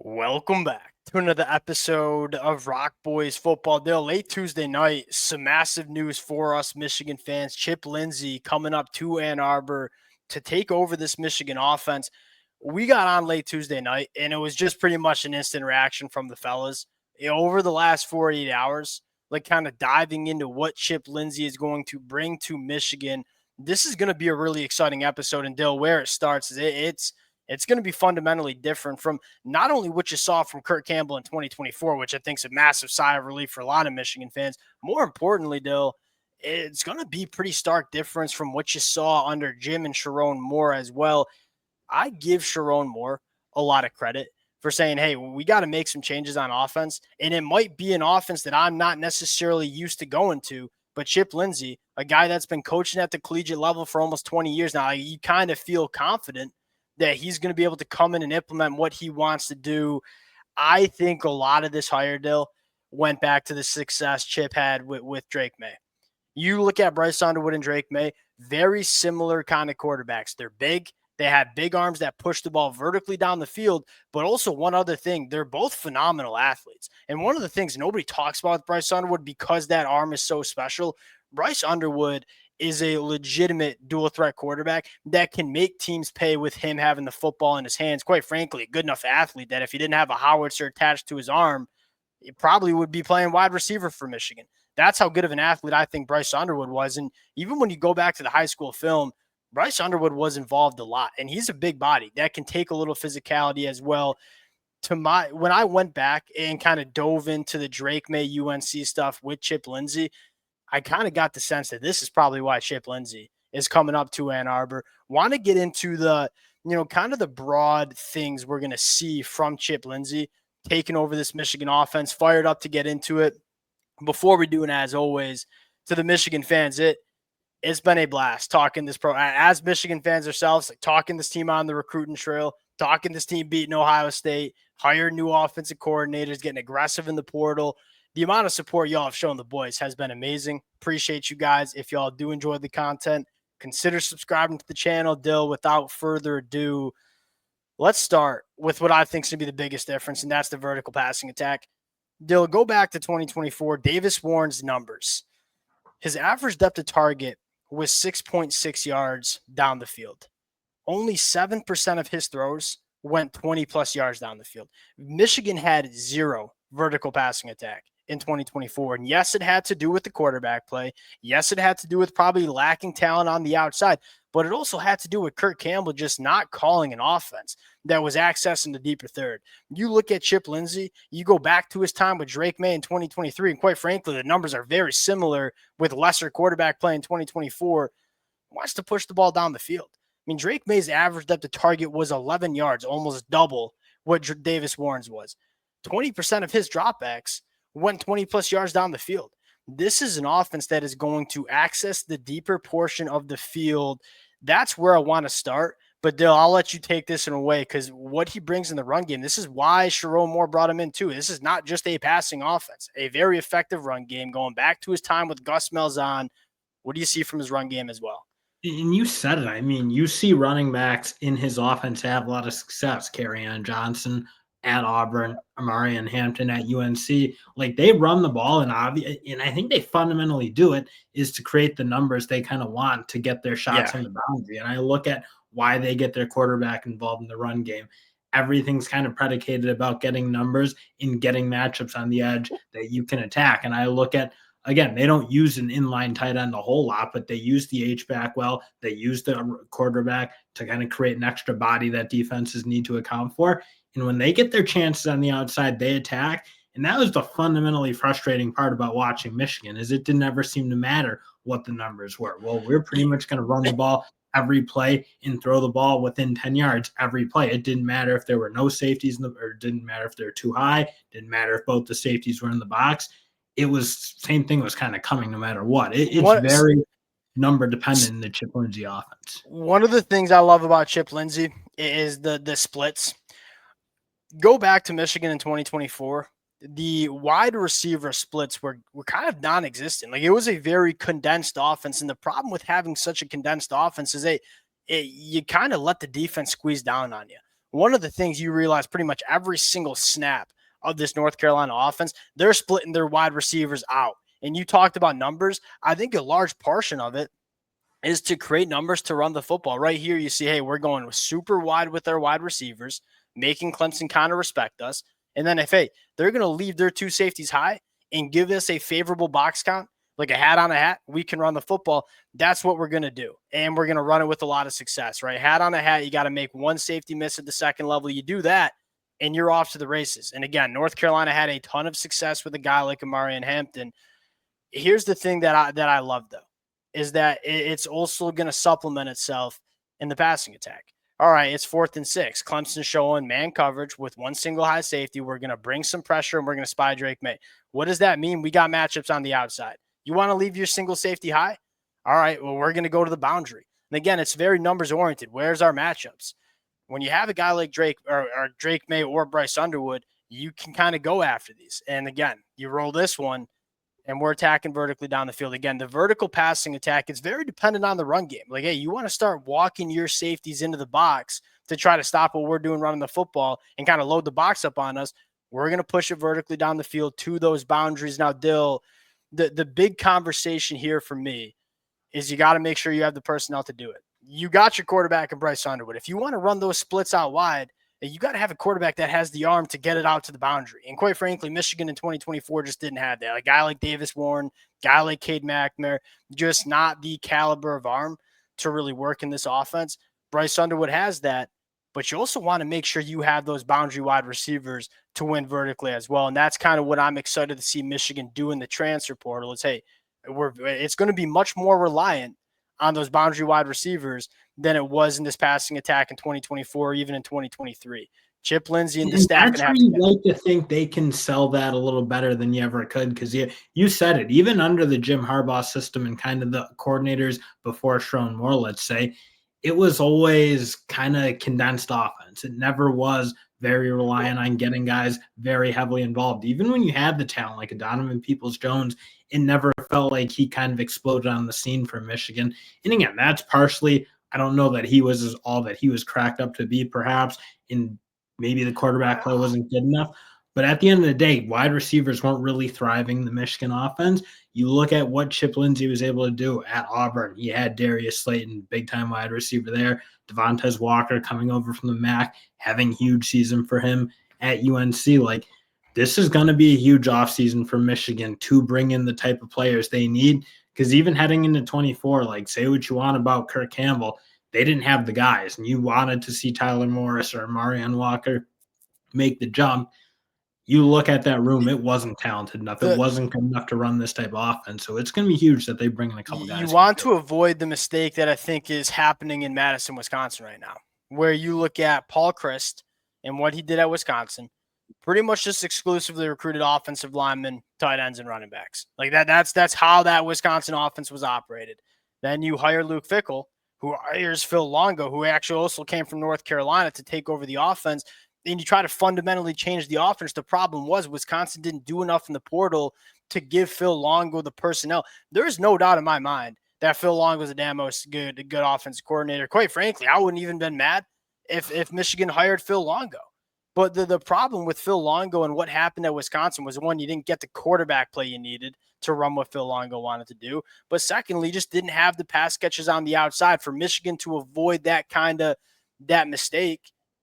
Welcome back to another episode of Rock Boys Football. Dale, late Tuesday night, some massive news for us Michigan fans. Chip Lindsey coming up to Ann Arbor to take over this Michigan offense. We got on late Tuesday night, and it was just pretty much an instant reaction from the fellas. Over the last 48 hours, like kind of diving into what Chip Lindsey is going to bring to Michigan. This is going to be a really exciting episode. And Dale, where it starts is it's going to be fundamentally different from not only what you saw from Kurt Campbell in 2024, which I think is a massive sigh of relief for a lot of Michigan fans. More importantly, Dill, it's going to be pretty stark difference from what you saw under Jim and Sherrone Moore as well. I give Sherrone Moore a lot of credit for saying, hey, we got to make some changes on offense. And it might be an offense that I'm not necessarily used to going to. But Chip Lindsey, a guy that's been coaching at the collegiate level for almost 20 years now, you kind of feel confident that he's going to be able to come in and implement what he wants to do. I think a lot of this hire deal went back to the success Chip had with Drake May. You look at Bryce Underwood and Drake May, very similar kind of quarterbacks. They're big. They have big arms that push the ball vertically down the field. But also one other thing, they're both phenomenal athletes. And one of the things nobody talks about with Bryce Underwood because that arm is so special, Bryce Underwood is a legitimate dual threat quarterback that can make teams pay with him having the football in his hands. Quite frankly, a good enough athlete that if he didn't have a howitzer attached to his arm, he probably would be playing wide receiver for Michigan. That's how good of an athlete I think Bryce Underwood was. And even when you go back to the high school film, Bryce Underwood was involved a lot, and he's a big body that can take a little physicality as well. When I went back and kind of dove into the Drake May UNC stuff with Chip Lindsey, I kind of got the sense that this is probably why Chip Lindsey is coming up to Ann Arbor. Want to get into the, kind of the broad things we're going to see from Chip Lindsey taking over this Michigan offense. Fired up to get into it. Before we do, and as always, to the Michigan fans, it's been a blast talking this as Michigan fans ourselves, like talking this team on the recruiting trail, talking this team beating Ohio State, hiring new offensive coordinators, getting aggressive in the portal. The amount of support y'all have shown the boys has been amazing. Appreciate you guys. If y'all do enjoy the content, consider subscribing to the channel. Dill, without further ado, let's start with what I think is going to be the biggest difference, and that's the vertical passing attack. Dill, go back to 2024, Davis Warren's numbers. His average depth of target was 6.6 yards down the field. Only 7% of his throws went 20-plus yards down the field. Michigan had zero vertical passing attack in 2024. And yes, it had to do with the quarterback play. Yes, it had to do with probably lacking talent on the outside, but it also had to do with Kurt Campbell just not calling an offense that was accessing the deeper third. You look at Chip Lindsey, you go back to his time with Drake May in 2023, and quite frankly, the numbers are very similar with lesser quarterback play in 2024. He wants to push the ball down the field. I mean, Drake May's average depth of target was 11 yards, almost double what Davis Warren's was. 20% of his dropbacks went 20-plus yards down the field. This is an offense that is going to access the deeper portion of the field. That's where I want to start. But, Dill, I'll let you take this in a way because what he brings in the run game, this is why Sherrone Moore brought him in too. This is not just a passing offense, a very effective run game going back to his time with Gus Malzahn. What do you see from his run game as well? And you said it. I mean, you see running backs in his offense have a lot of success. Kerryon Johnson at Auburn, Amarian Hampton at UNC. Like, they run the ball, and I think they fundamentally do it is to create the numbers they kind of want to get their shots on the boundary. And I look at why they get their quarterback involved in the run game. Everything's kind of predicated about getting numbers and getting matchups on the edge that you can attack. And I look at, again, they don't use an inline tight end a whole lot, but they use the H-back well. They use the quarterback to kind of create an extra body that defenses need to account for. And when they get their chances on the outside, they attack. And that was the fundamentally frustrating part about watching Michigan is it didn't ever seem to matter what the numbers were. Well, we're pretty much going to run the ball every play and throw the ball within 10 yards every play. It didn't matter if there were no safeties or it didn't matter if they were too high. It didn't matter if both the safeties were in the box. It was same thing was kind of coming no matter what. It's very number dependent in the Chip Lindsey offense. One of the things I love about Chip Lindsey is the splits. Go back to Michigan in 2024. The wide receiver splits were kind of non-existent. Like, it was a very condensed offense. And the problem with having such a condensed offense is you kind of let the defense squeeze down on you. one of the things you realize pretty much every single snap of this North Carolina offense, they're splitting their wide receivers out. And you talked about numbers. I think a large portion of it is to create numbers to run the football. Right here, you see, hey, we're going super wide with our wide receivers, making Clemson kind of respect us. And then if, hey, they're going to leave their two safeties high and give us a favorable box count, like a hat on a hat, we can run the football. That's what we're going to do. And we're going to run it with a lot of success, right? Hat on a hat, you got to make one safety miss at the second level. You do that, and you're off to the races. And again, North Carolina had a ton of success with a guy like Amari and Hampton. Here's the thing that I love, though, is that it's also going to supplement itself in the passing attack. All right, it's 4th and 6. Clemson showing man coverage with one single high safety. We're going to bring some pressure, and we're going to spy Drake May. What does that mean? We got matchups on the outside. You want to leave your single safety high? All right, well, we're going to go to the boundary. And again, it's very numbers oriented. Where's our matchups? When you have a guy like Drake or Drake May or Bryce Underwood, you can kind of go after these. And again, you roll this one, and we're attacking vertically down the field. Again, the vertical passing attack is very dependent on the run game. Like, hey, you want to start walking your safeties into the box to try to stop what we're doing running the football and kind of load the box up on us. We're going to push it vertically down the field to those boundaries. Now, Dill, the big conversation here for me is you got to make sure you have the personnel to do it. You got your quarterback in Bryce Underwood. If you want to run those splits out wide, you got to have a quarterback that has the arm to get it out to the boundary. And quite frankly, Michigan in 2024 just didn't have that. A guy like Davis Warren, guy like Cade McNamara, just not the caliber of arm to really work in this offense. Bryce Underwood has that, but you also want to make sure you have those boundary wide receivers to win vertically as well. And that's kind of what I'm excited to see Michigan do in the transfer portal is, hey, it's going to be much more reliant on those boundary wide receivers than it was in this passing attack in 2024, even in 2023. Chip Lindsey and the staff. That's where you'd like to think they can sell that a little better than you ever could, because you said it, even under the Jim Harbaugh system and kind of the coordinators before Sherrone Moore, let's say, it was always kind of condensed offense. It never was very reliant on getting guys very heavily involved. Even when you had the talent like a Donovan Peoples-Jones, it never felt like he kind of exploded on the scene for Michigan. And again, that's partially, I don't know that he was all that he was cracked up to be, perhaps, in maybe the quarterback play wasn't good enough. But at the end of the day, wide receivers weren't really thriving in the Michigan offense. You look at what Chip Lindsey was able to do at Auburn. He had Darius Slayton, big-time wide receiver there. Devontae Walker coming over from the MAC, having a huge season for him at UNC. Like, this is going to be a huge offseason for Michigan to bring in the type of players they need. Because even heading into 24, like, say what you want about Kirk Campbell, they didn't have the guys. And you wanted to see Tyler Morris or Marion Walker make the jump. You look at that room, it wasn't talented enough. It wasn't good enough to run this type of offense. So it's going to be huge that they bring in a couple guys. You want to avoid the mistake that I think is happening in Madison, Wisconsin right now, where you look at Paul Chryst and what he did at Wisconsin, pretty much just exclusively recruited offensive linemen, tight ends, and running backs. Like that's how that Wisconsin offense was operated. Then you hire Luke Fickell, who hires Phil Longo, who actually also came from North Carolina to take over the offense. And you try to fundamentally change the offense. The problem was Wisconsin didn't do enough in the portal to give Phil Longo the personnel. There is no doubt in my mind that Phil Longo was a damn good offensive coordinator. Quite frankly, I wouldn't even been mad if Michigan hired Phil Longo. But the problem with Phil Longo and what happened at Wisconsin was, one, you didn't get the quarterback play you needed to run what Phil Longo wanted to do. But secondly, you just didn't have the pass catches on the outside. For Michigan to avoid that mistake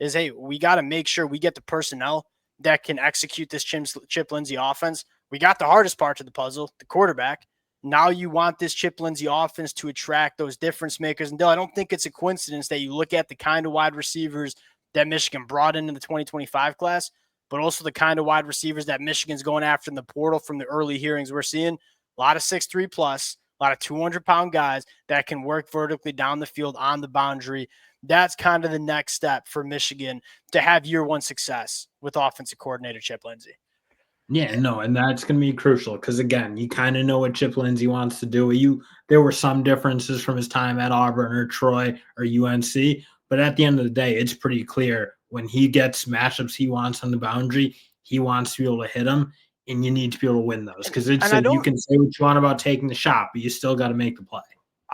is, hey, we got to make sure we get the personnel that can execute this Chip Lindsey offense. We got the hardest part of the puzzle, the quarterback. Now you want this Chip Lindsey offense to attract those difference makers. And Dill, I don't think it's a coincidence that you look at the kind of wide receivers that Michigan brought in the 2025 class, but also the kind of wide receivers that Michigan's going after in the portal from the early hearings we're seeing. A lot of 6'3 plus, a lot of 200-pound guys that can work vertically down the field on the boundary. That's kind of the next step for Michigan to have year one success with offensive coordinator Chip Lindsey. Yeah, no, and that's going to be crucial because, again, you kind of know what Chip Lindsey wants to do. There were some differences from his time at Auburn or Troy or UNC, but at the end of the day, it's pretty clear when he gets matchups he wants on the boundary, he wants to be able to hit them, and you need to be able to win those because you can say what you want about taking the shot, but you still got to make the play.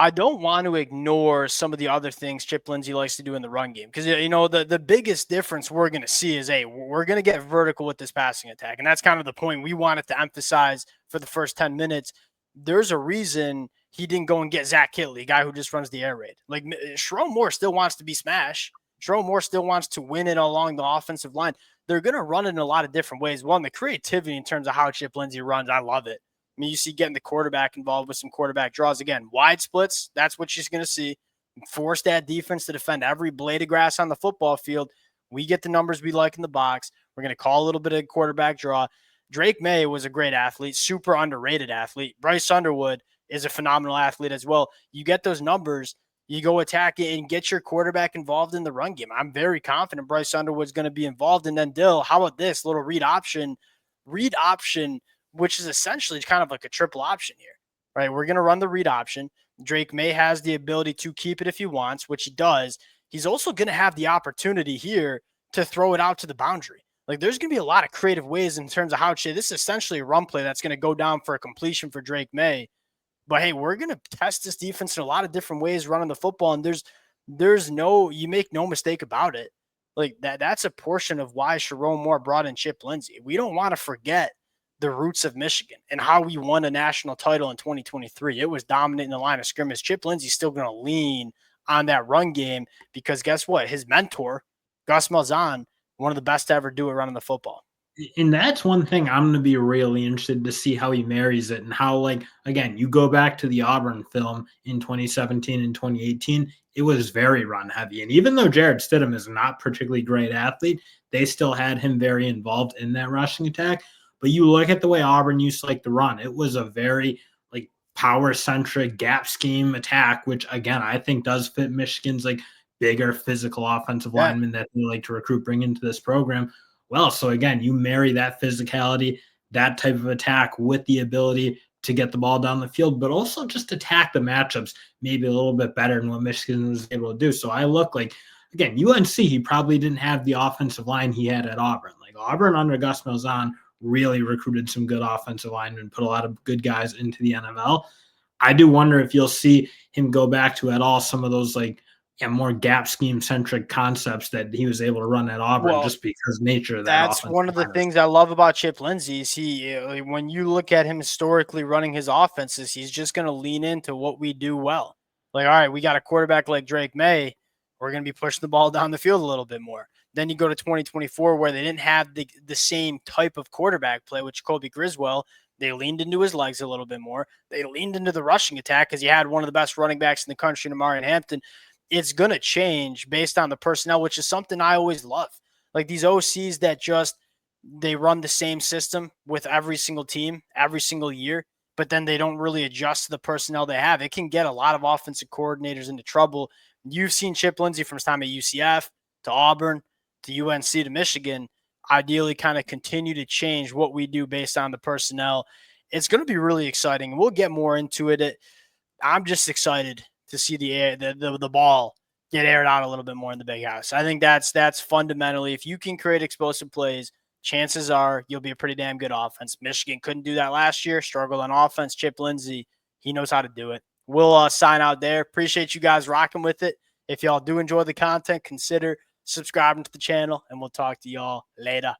I don't want to ignore some of the other things Chip Lindsey likes to do in the run game because, you know, the biggest difference we're going to see is, hey, we're going to get vertical with this passing attack. And that's kind of the point we wanted to emphasize for the first 10 minutes. There's a reason he didn't go and get Zach Kittley, a guy who just runs the air raid. Like, Sherrone Moore still wants to be smash. Sherrone Moore still wants to win it along the offensive line. They're going to run it in a lot of different ways. One, the creativity in terms of how Chip Lindsey runs, I love it. I mean, you see getting the quarterback involved with some quarterback draws. Again, wide splits, that's what she's going to see. Force that defense to defend every blade of grass on the football field. We get the numbers we like in the box. We're going to call a little bit of quarterback draw. Drake May was a great athlete, super underrated athlete. Bryce Underwood is a phenomenal athlete as well. You get those numbers, you go attack it and get your quarterback involved in the run game. I'm very confident Bryce Underwood's going to be involved. And then Dill, how about this little read option, which is essentially kind of like a triple option here, right? We're going to run the read option. Drake May has the ability to keep it if he wants, which he does. He's also going to have the opportunity here to throw it out to the boundary. Like, there's going to be a lot of creative ways in terms of how this is essentially a run play that's going to go down for a completion for Drake May. But hey, we're going to test this defense in a lot of different ways running the football. And you make no mistake about it. Like that's a portion of why Sherrone Moore brought in Chip Lindsey. We don't want to forget the roots of Michigan and how we won a national title in 2023. It was dominating the line of scrimmage. Chip Lindsey's still going to lean on that run game because guess what? His mentor, Gus Malzahn, one of the best to ever do it running the football. And that's one thing I'm going to be really interested to see how he marries it and how, like, again, you go back to the Auburn film in 2017 and 2018, it was very run heavy. And even though Jared Stidham is not particularly great athlete, they still had him very involved in that rushing attack. But you look at the way Auburn used to like to run, it was a very like power centric gap scheme attack, which again, I think does fit Michigan's like bigger physical offensive linemen that they like to recruit, bring into this program. Well, so again, you marry that physicality, that type of attack with the ability to get the ball down the field, but also just attack the matchups maybe a little bit better than what Michigan was able to do. So I look like, again, UNC, he probably didn't have the offensive line he had at Auburn. Like Auburn under Gus Malzahn really recruited some good offensive linemen, put a lot of good guys into the NFL. I do wonder if you'll see him go back to at all some of those like more gap scheme centric concepts that he was able to run at Auburn just because nature of that. That's one of the things I love about Chip Lindsey is when you look at him historically running his offenses, he's just going to lean into what we do well. Like, all right, we got a quarterback like Drake May. We're going to be pushing the ball down the field a little bit more. Then you go to 2024 where they didn't have the same type of quarterback play with Jacoby Griswold. They leaned into his legs a little bit more. They leaned into the rushing attack because he had one of the best running backs in the country, Amari Hampton. It's going to change based on the personnel, which is something I always love. Like these OCs that they run the same system with every single team, every single year, but then they don't really adjust to the personnel they have. It can get a lot of offensive coordinators into trouble. You've seen Chip Lindsey from his time at UCF to Auburn to UNC to Michigan, ideally kind of continue to change what we do based on the personnel. It's going to be really exciting. We'll get more into it. I'm just excited to see the ball get aired out a little bit more in the big house. I think that's fundamentally, if you can create explosive plays, chances are you'll be a pretty damn good offense. Michigan couldn't do that last year, struggled on offense. Chip Lindsey, he knows how to do it. We'll sign out there. Appreciate you guys rocking with it. If y'all do enjoy the content, consider subscribing to the channel, and we'll talk to y'all later.